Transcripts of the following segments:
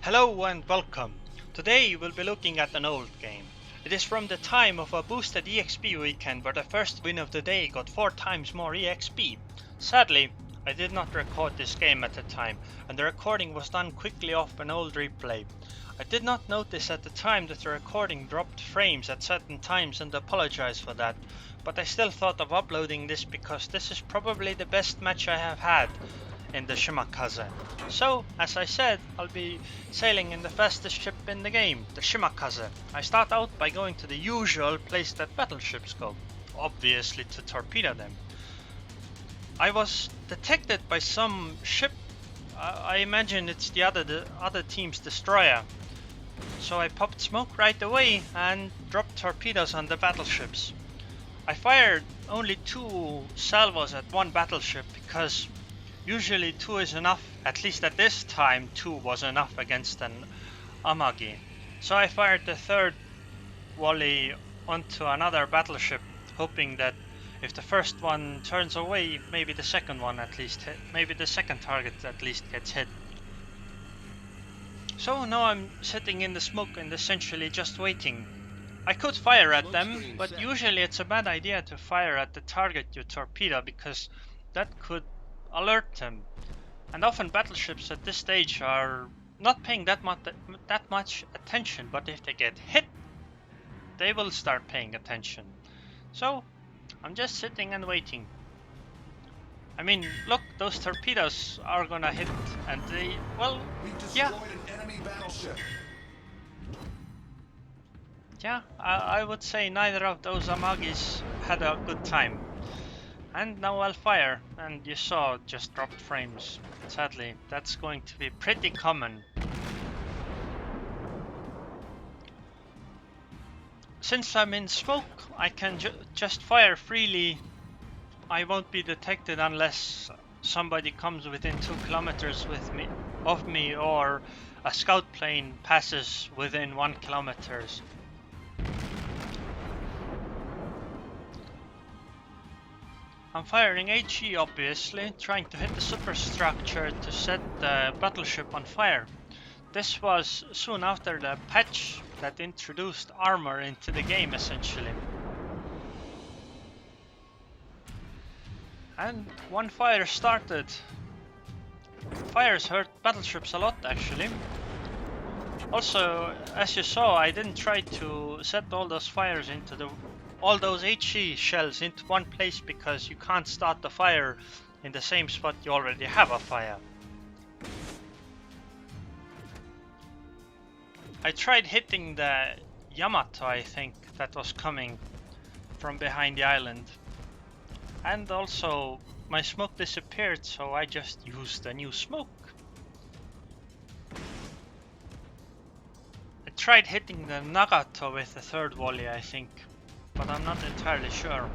Hello and welcome. Today we'll be looking at an old game. It is from the time of a boosted EXP weekend where the first win of the day got 4 times more EXP. Sadly, I did not record this game at the time, and the recording was done quickly off an old replay. I did not notice at the time that the recording dropped frames at certain times and apologize for that, but I still thought of uploading this because this is probably the best match I have had in the Shimakaze. So, as I said, I'll be sailing in the fastest ship in the game, the Shimakaze. I start out by going to the usual place that battleships go, obviously to torpedo them. I was detected by some ship. I imagine it's the other team's destroyer. So I popped smoke right away and dropped torpedoes on the battleships. I fired only 2 salvos at one battleship because usually 2 is enough. At least at this time 2 was enough against an Amagi. So I fired the 3rd volley onto another battleship, hoping that if the first one turns away, maybe the second one at least hit, maybe the second target at least gets hit. So now I'm sitting in the smoke and essentially just waiting. I could fire at them, but usually it's a bad idea to fire at the target you torpedo because that could alert them. And often battleships at this stage are not paying that much attention, but if they get hit, they will start paying attention. So I'm just sitting and waiting. I mean, look, those torpedoes are gonna hit, and they, well, yeah. An enemy battleship. Yeah, I would say neither of those Amagis had a good time. And now I'll fire, and you saw just dropped frames. Sadly, that's going to be pretty common. Since I'm in smoke, I can just fire freely. I won't be detected unless somebody comes within 2 kilometers of me, or a scout plane passes within 1 kilometer. I'm firing HE obviously, trying to hit the superstructure to set the battleship on fire. This was soon after the patch that introduced armor into the game essentially. And one fire started. Fires hurt battleships a lot actually. Also, as you saw, I didn't try to set all those fires into all those HE shells into one place because you can't start the fire in the same spot you already have a fire. I tried hitting the Yamato, I think, that was coming from behind the island. And also my smoke disappeared, so I just used a new smoke. I tried hitting the Nagato with the 3rd volley, I think, but I'm not entirely sure.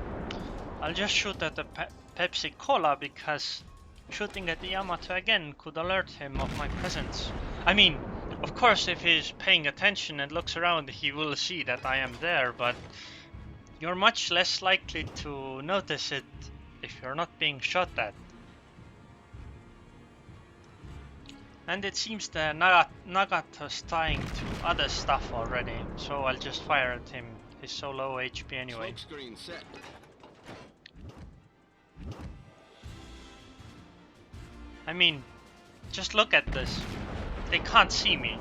I'll just shoot at the Pepsi Cola because shooting at the Yamato again could alert him of my presence. I mean, of course if he's paying attention and looks around he will see that I am there, but you're much less likely to notice it if you're not being shot at. And it seems the Nagato's tying to other stuff already, so I'll just fire at him. He's so low HP anyway. Set. I mean, just look at this. They can't see me.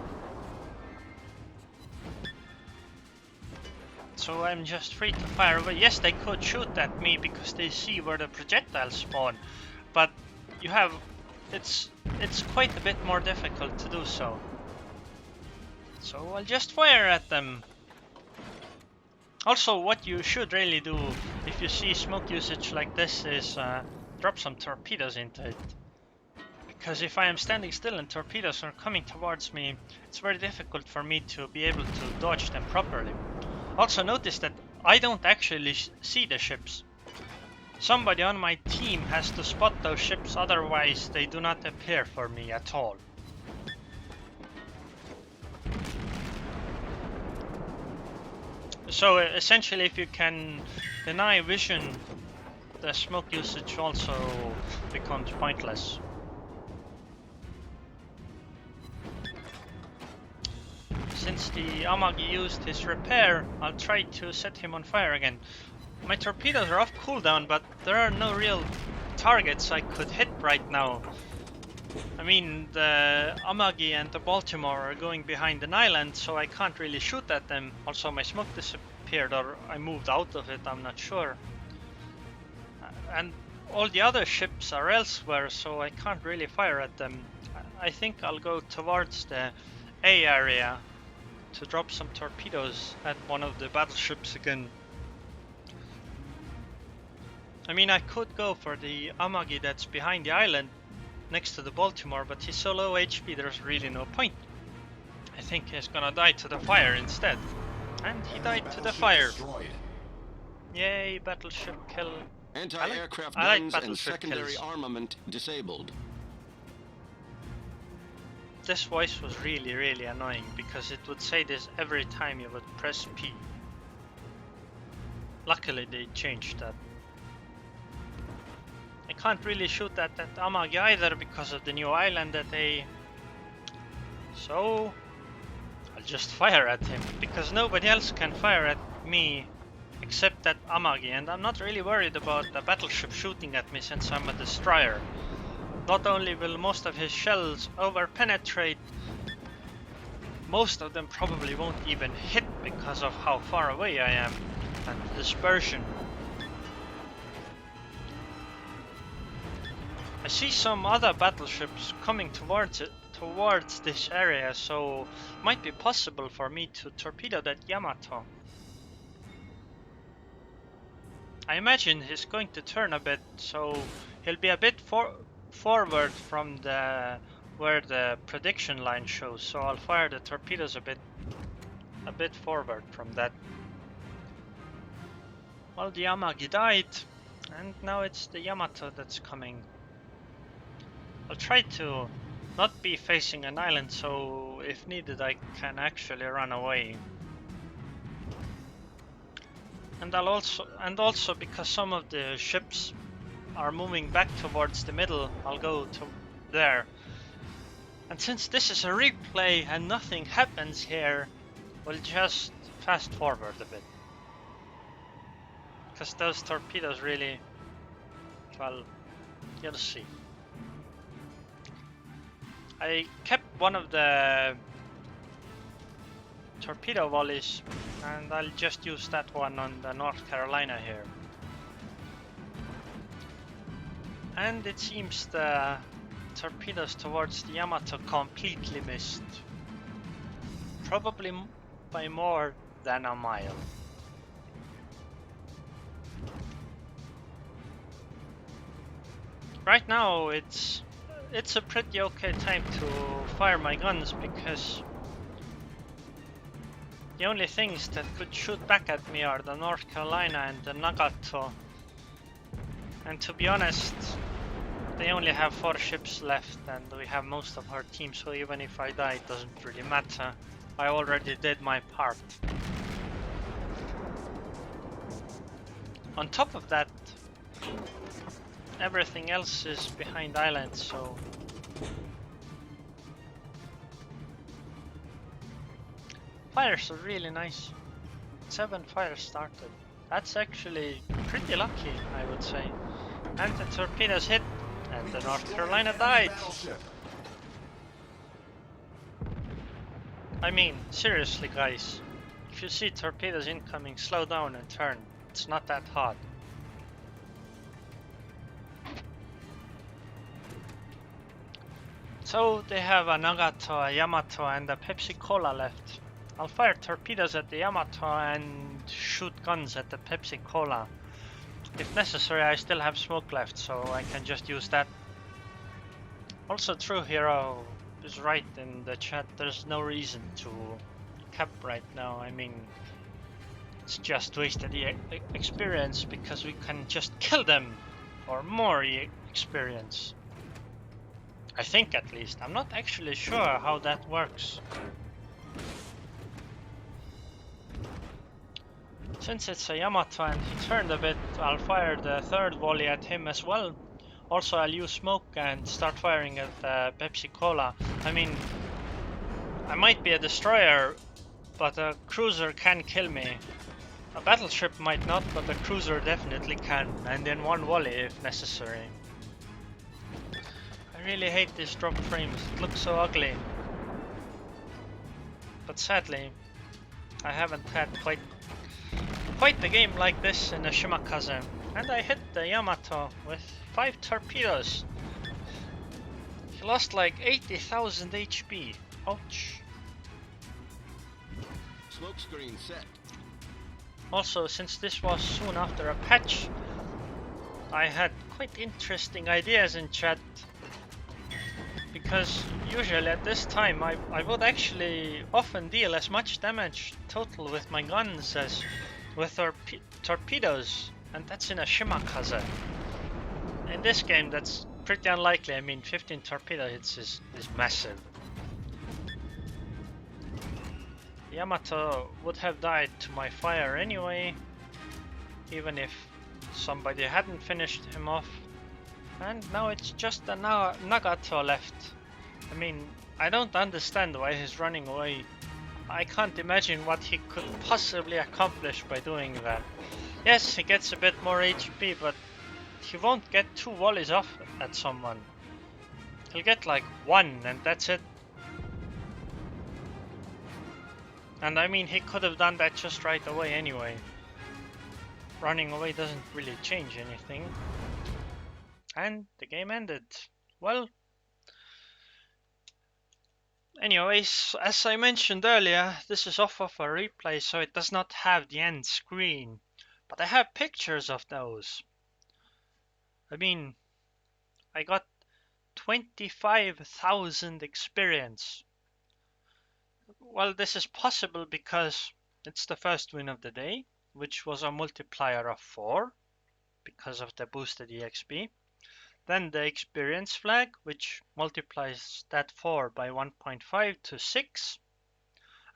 So I'm just free to fire away. Yes, they could shoot at me because they see where the projectiles spawn, but you have, it's quite a bit more difficult to do so. So I'll just fire at them. Also, what you should really do if you see smoke usage like this is drop some torpedoes into it. Because if I am standing still and torpedoes are coming towards me, it's very difficult for me to be able to dodge them properly. Also notice that I don't actually see the ships. Somebody on my team has to spot those ships, otherwise they do not appear for me at all. So essentially if you can deny vision, the smoke usage also becomes pointless. since the Amagi used his repair, I'll try to set him on fire again. My torpedoes are off cooldown, but there are no real targets I could hit right now. I mean, the Amagi and the Baltimore are going behind an island, so I can't really shoot at them. Also, my smoke disappeared, or I moved out of it, I'm not sure. And all the other ships are elsewhere, so I can't really fire at them. I think I'll go towards the A area to drop some torpedoes at one of the battleships again. I mean, I could go for the Amagi that's behind the island next to the Baltimore, but he's so low HP there's really no point. I think he's gonna die to the fire instead. And he died to the fire. Destroyed. Yay, battleship kill. Anti-aircraft guns and secondary armament disabled. This voice was really annoying because it would say this every time you would press P. Luckily they changed that. I can't really shoot at that Amagi either because of the new island that they... So I'll just fire at him because nobody else can fire at me except that Amagi, and I'm not really worried about the battleship shooting at me since I'm a destroyer. Not only will most of his shells over-penetrate, most of them probably won't even hit because of how far away I am and the dispersion. I see some other battleships coming towards this area, so it might be possible for me to torpedo that Yamato. I imagine he's going to turn a bit, so he'll be a bit forward from where the prediction line shows, so I'll fire the torpedoes a bit forward from that. Well, the Amagi died, and now it's the Yamato that's coming. I'll try to not be facing an island, so if needed I can actually run away. And also because some of the ships are moving back towards the middle, I'll go to there. And since this is a replay and nothing happens here, we'll just fast forward a bit. Because those torpedoes really, well, you'll see. I kept one of the torpedo volleys, and I'll just use that one on the North Carolina here. And it seems the torpedoes towards the Yamato completely missed. Probably by more than a mile. Right now it's a pretty okay time to fire my guns because the only things that could shoot back at me are the North Carolina and the Nagato. And to be honest, they only have 4 ships left and we have most of our team, so even if I die it doesn't really matter. I already did my part. On top of that, everything else is behind islands, so fires are really nice. 7 fires started. That's actually pretty lucky, I would say. And the torpedoes hit, and the North Carolina died. I mean, seriously guys, if you see torpedoes incoming, slow down and turn. It's not that hard. So they have a Nagato, a Yamato and a Pepsi Cola left. I'll fire torpedoes at the Yamato and shoot guns at the Pepsi Cola. If necessary, I still have smoke left, so I can just use that. Also, True Hero is right in the chat. There's no reason to cap right now. I mean, it's just wasted experience because we can just kill them for more experience. I think, at least. I'm not actually sure how that works. Since it's a Yamato and he turned a bit, I'll fire the 3rd volley at him as well. Also, I'll use smoke and start firing at Pepsi Cola. I mean, I might be a destroyer but a cruiser can kill me. A battleship might not, but a cruiser definitely can, and in one volley if necessary. I really hate these dropped frames, it looks so ugly. But sadly, I haven't had quite the game like this in a Shimakaze. And I hit the Yamato with 5 torpedoes. He lost like 80,000 HP. Ouch. Smoke screen set. Also, since this was soon after a patch, I had quite interesting ideas in chat. Because usually at this time I would actually often deal as much damage total with my guns as with torpedoes, and that's in a Shimakaze. In this game that's pretty unlikely. I mean, 15 torpedo hits is massive. Yamato would have died to my fire anyway, even if somebody hadn't finished him off. And now it's just a Nagato left. I mean, I don't understand why he's running away. I can't imagine what he could possibly accomplish by doing that. Yes, he gets a bit more HP, but he won't get 2 volleys off at someone. He'll get like 1 and that's it. And I mean, he could have done that just right away anyway. Running away doesn't really change anything. And the game ended. Well, anyways, as I mentioned earlier, this is off of a replay, so it does not have the end screen. But I have pictures of those. I mean, I got 25,000 experience. Well, this is possible because it's the first win of the day, which was a multiplier of 4 because of the boosted EXP. Then the experience flag, which multiplies that 4 by 1.5 to 6.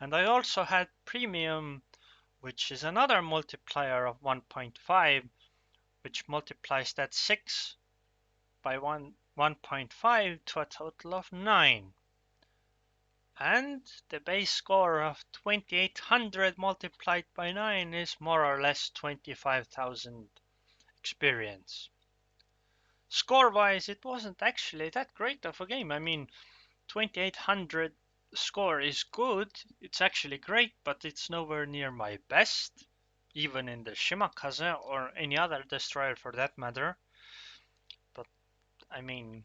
And I also had premium, which is another multiplier of 1.5, which multiplies that 6 by 1.5 to a total of 9. And the base score of 2800 multiplied by 9 is more or less 25,000 experience. Score-wise, it wasn't actually that great of a game. I mean, 2800 score is good, it's actually great, but it's nowhere near my best, even in the Shimakaze or any other destroyer for that matter. But, I mean,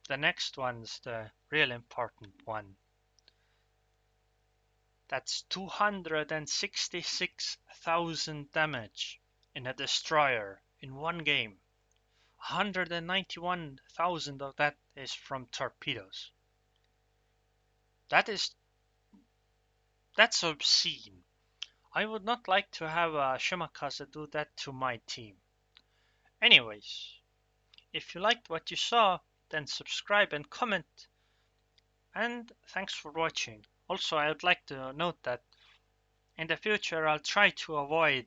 the next one's the real important one. That's 266,000 damage in a destroyer in one game. 191,000 of that is from torpedoes. That's obscene. I would not like to have a Shimakaze do that to my team. Anyways, if you liked what you saw, then subscribe and comment. And thanks for watching. Also, I would like to note that in the future I'll try to avoid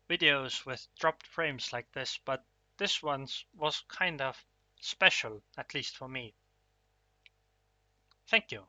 videos with dropped frames like this, but this one was kind of special, at least for me. Thank you.